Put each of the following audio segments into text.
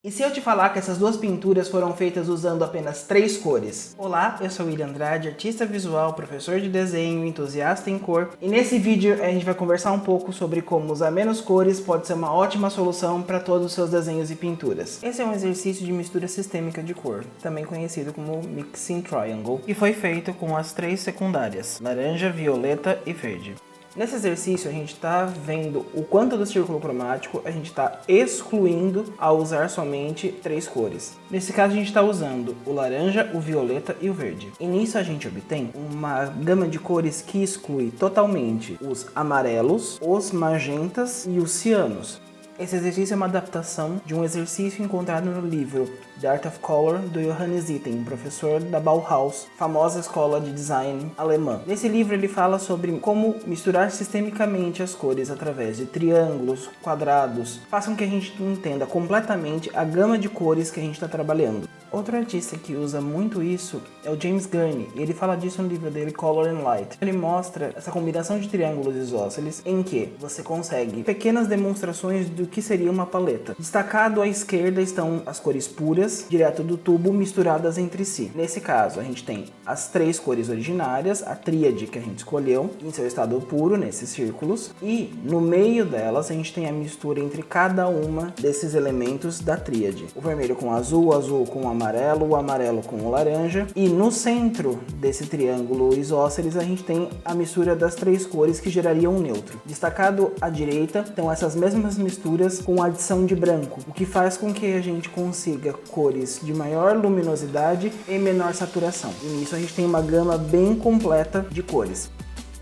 E se eu te falar que essas duas pinturas foram feitas usando apenas 3 cores? Olá, eu sou o William Andrade, artista visual, professor de desenho, entusiasta em cor. E nesse vídeo a gente vai conversar um pouco sobre como usar menos cores pode ser uma ótima solução para todos os seus desenhos e pinturas. Esse é um exercício de mistura sistêmica de cor, também conhecido como Mixing Triangle, e foi feito com as 3 secundárias, laranja, violeta e verde. Nesse exercício a gente está vendo o quanto do círculo cromático a gente está excluindo ao usar somente 3 cores. Nesse caso a gente está usando o laranja, o violeta e o verde. E nisso a gente obtém uma gama de cores que exclui totalmente os amarelos, os magentas e os cianos. Esse exercício é uma adaptação de um exercício encontrado no livro The Art of Color, do Johannes Itten, professor da Bauhaus, famosa escola de design alemã. Nesse livro ele fala sobre como misturar sistemicamente as cores através de triângulos, quadrados, façam que a gente entenda completamente a gama de cores que a gente está trabalhando. Outro artista que usa muito isso é o James Gurney, e ele fala disso no livro dele Color and Light. Ele mostra essa combinação de triângulos isósceles em que você consegue pequenas demonstrações do que seria uma paleta. Destacado à esquerda estão as cores puras, direto do tubo, misturadas entre si. Nesse caso, a gente tem as 3 cores originárias, a tríade que a gente escolheu, em seu estado puro, nesses círculos, e no meio delas a gente tem a mistura entre cada uma desses elementos da tríade. O vermelho com o azul com o amarelo com o laranja, e no centro desse triângulo isósceles a gente tem a mistura das 3 cores que gerariam um neutro. Destacado à direita estão essas mesmas misturas com a adição de branco, o que faz com que a gente consiga cores de maior luminosidade e menor saturação. E nisso a gente tem uma gama bem completa de cores.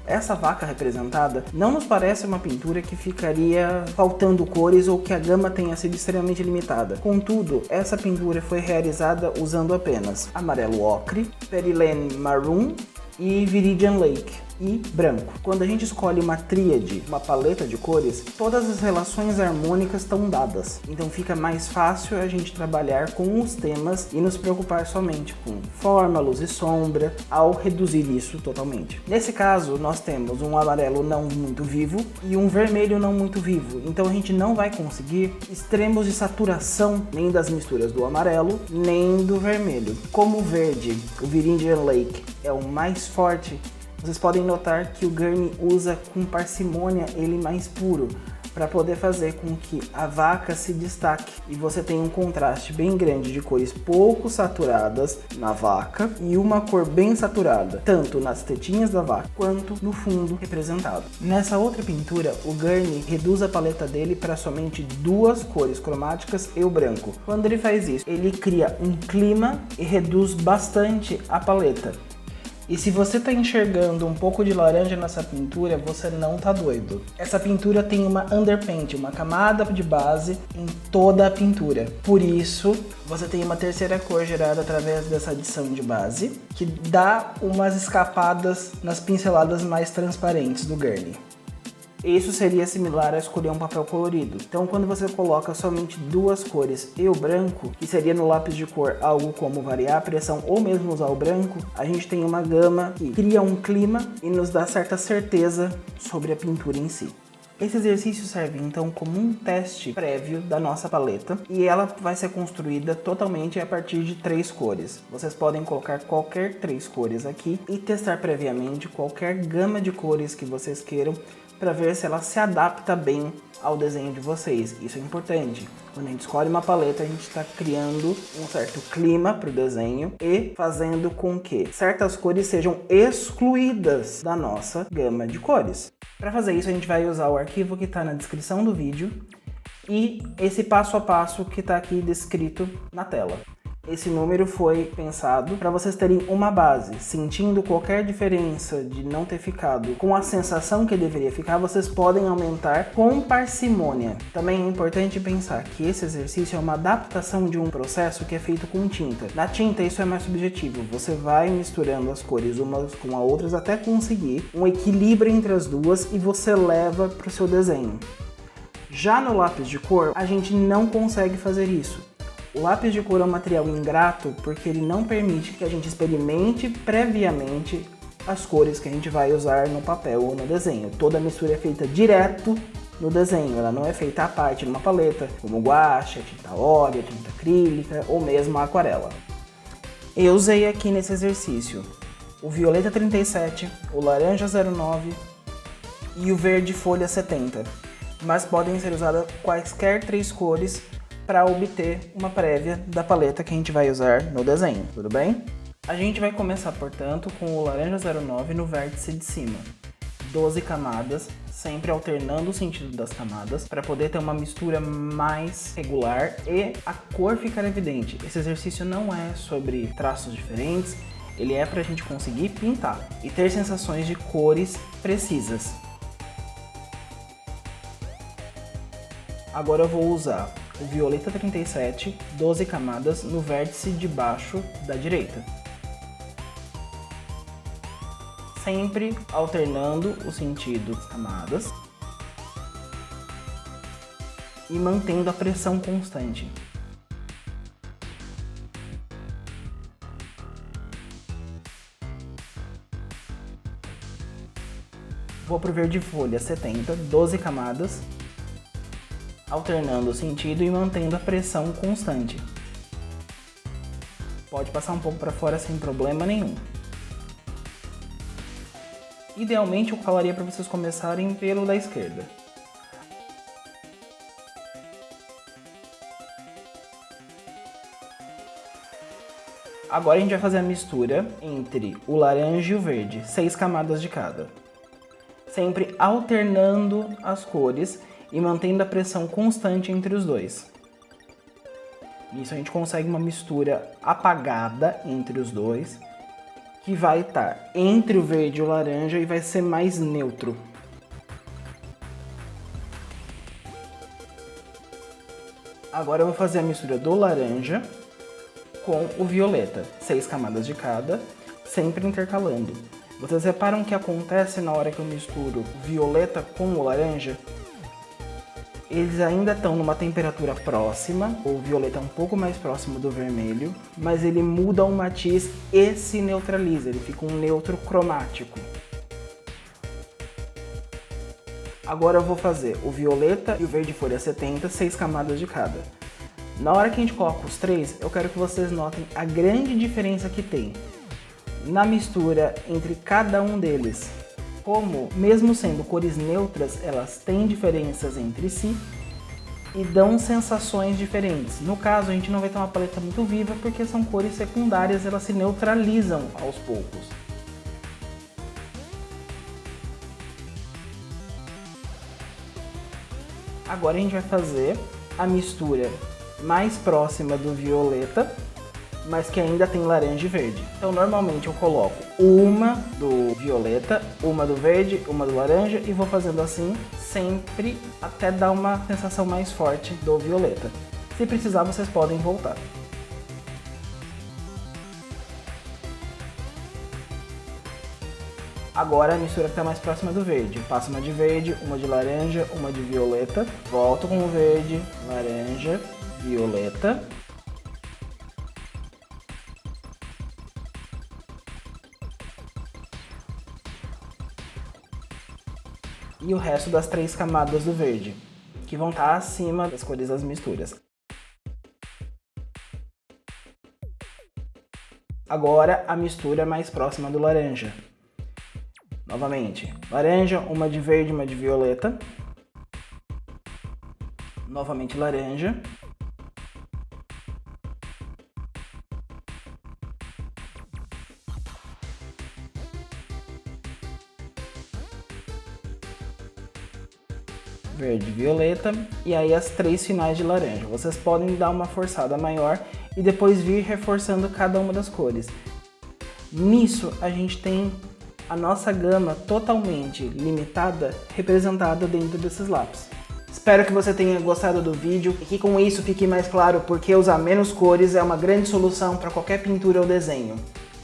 Essa vaca representada não nos parece uma pintura que ficaria faltando cores ou que a gama tenha sido extremamente limitada. Contudo, essa pintura foi realizada usando apenas amarelo ocre, perilene maroon e viridian lake e branco. Quando a gente escolhe uma tríade, uma paleta de cores, todas as relações harmônicas estão dadas. Então fica mais fácil a gente trabalhar com os temas e nos preocupar somente com forma, luz e sombra, ao reduzir isso totalmente. Nesse caso, nós temos um amarelo não muito vivo e um vermelho não muito vivo. Então a gente não vai conseguir extremos de saturação nem das misturas do amarelo, nem do vermelho. Como o verde, o Viridian Lake, é o mais forte, vocês podem notar que o Gurney usa com parcimônia ele mais puro, para poder fazer com que a vaca se destaque e você tenha um contraste bem grande de cores pouco saturadas na vaca e uma cor bem saturada, tanto nas tetinhas da vaca quanto no fundo representado. Nessa outra pintura, o Gurney reduz a paleta dele para somente 2 cores cromáticas e o branco. Quando ele faz isso, ele cria um clima e reduz bastante a paleta. E se você está enxergando um pouco de laranja nessa pintura, você não está doido. Essa pintura tem uma underpaint, uma camada de base em toda a pintura. Por isso, você tem uma terceira cor gerada através dessa adição de base, que dá umas escapadas nas pinceladas mais transparentes do Gurney. Isso seria similar a escolher um papel colorido. Então quando você coloca somente 2 cores e o branco, que seria no lápis de cor algo como variar a pressão ou mesmo usar o branco, a gente tem uma gama que cria um clima e nos dá certa certeza sobre a pintura em si. Esse exercício serve então como um teste prévio da nossa paleta e ela vai ser construída totalmente a partir de 3 cores. Vocês podem colocar qualquer 3 cores aqui e testar previamente qualquer gama de cores que vocês queiram para ver se ela se adapta bem ao desenho de vocês. Isso é importante. Quando a gente escolhe uma paleta, a gente está criando um certo clima para o desenho e fazendo com que certas cores sejam excluídas da nossa gama de cores. Para fazer isso, a gente vai usar o arquivo que está na descrição do vídeo e esse passo a passo que está aqui descrito na tela. Esse número foi pensado para vocês terem uma base. Sentindo qualquer diferença de não ter ficado com a sensação que deveria ficar, vocês podem aumentar com parcimônia. Também é importante pensar que esse exercício é uma adaptação de um processo que é feito com tinta. Na tinta isso é mais subjetivo, você vai misturando as cores umas com as outras até conseguir um equilíbrio entre as duas e você leva para o seu desenho. Já no lápis de cor, a gente não consegue fazer isso. O lápis de cor é um material ingrato porque ele não permite que a gente experimente previamente as cores que a gente vai usar no papel ou no desenho. Toda a mistura é feita direto no desenho, ela não é feita à parte numa paleta, como guache, tinta óleo, tinta acrílica ou mesmo a aquarela. Eu usei aqui nesse exercício o violeta 37, o laranja 09 e o verde folha 70, mas podem ser usadas quaisquer 3 cores para obter uma prévia da paleta que a gente vai usar no desenho, tudo bem? A gente vai começar, portanto, com o laranja 09 no vértice de cima. 12 camadas, sempre alternando o sentido das camadas para poder ter uma mistura mais regular e a cor ficar evidente. Esse exercício não é sobre traços diferentes, ele é para a gente conseguir pintar e ter sensações de cores precisas. Agora eu vou usar o violeta 37, 12 camadas no vértice de baixo da direita. Sempre alternando o sentido das camadas e mantendo a pressão constante. Vou pro verde folha 70, 12 camadas, alternando o sentido e mantendo a pressão constante. Pode passar um pouco para fora sem problema nenhum. Idealmente eu falaria para vocês começarem pelo da esquerda. Agora a gente vai fazer a mistura entre o laranja e o verde, 6 camadas de cada. Sempre alternando as cores e mantendo a pressão constante entre os dois. Nisso a gente consegue uma mistura apagada entre os dois, que vai estar entre o verde e o laranja e vai ser mais neutro. Agora eu vou fazer a mistura do laranja com o violeta, 6 camadas de cada, sempre intercalando. Vocês reparam o que acontece na hora que eu misturo o violeta com o laranja? Eles ainda estão numa temperatura próxima, o violeta é um pouco mais próximo do vermelho, mas ele muda o matiz e se neutraliza, ele fica um neutro cromático. Agora eu vou fazer o violeta e o verde folha 70, 6 camadas de cada. Na hora que a gente coloca os três, eu quero que vocês notem a grande diferença que tem na mistura entre cada um deles. Como, mesmo sendo cores neutras, elas têm diferenças entre si e dão sensações diferentes. No caso, a gente não vai ter uma paleta muito viva porque são cores secundárias, elas se neutralizam aos poucos. Agora a gente vai fazer a mistura mais próxima do violeta, mas que ainda tem laranja e verde. Então normalmente eu coloco uma do violeta, uma do verde, uma do laranja e vou fazendo assim sempre até dar uma sensação mais forte do violeta. Se precisar vocês podem voltar. Agora a mistura está mais próxima do verde. Passo uma de verde, uma de laranja, uma de violeta. Volto com o verde, laranja, violeta. E o resto das 3 camadas do verde, que vão estar acima das cores das misturas. Agora a mistura mais próxima do laranja. Novamente, laranja, uma de verde, uma de violeta. Novamente laranja. Verde, violeta e aí as 3 finais de laranja. Vocês podem dar uma forçada maior e depois vir reforçando cada uma das cores. Nisso a gente tem a nossa gama totalmente limitada representada dentro desses lápis. Espero que você tenha gostado do vídeo e que com isso fique mais claro porque usar menos cores é uma grande solução para qualquer pintura ou desenho.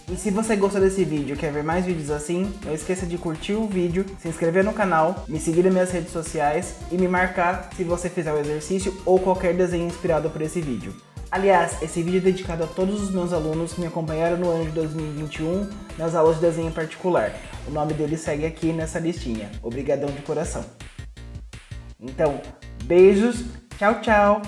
E se você gostou desse vídeo e quer ver mais vídeos assim, não esqueça de curtir o vídeo, se inscrever no canal, me seguir nas minhas redes sociais e me marcar se você fizer o exercício ou qualquer desenho inspirado por esse vídeo. Aliás, esse vídeo é dedicado a todos os meus alunos que me acompanharam no ano de 2021 nas aulas de desenho particular. O nome deles segue aqui nessa listinha. Obrigadão de coração. Então, beijos, tchau, tchau!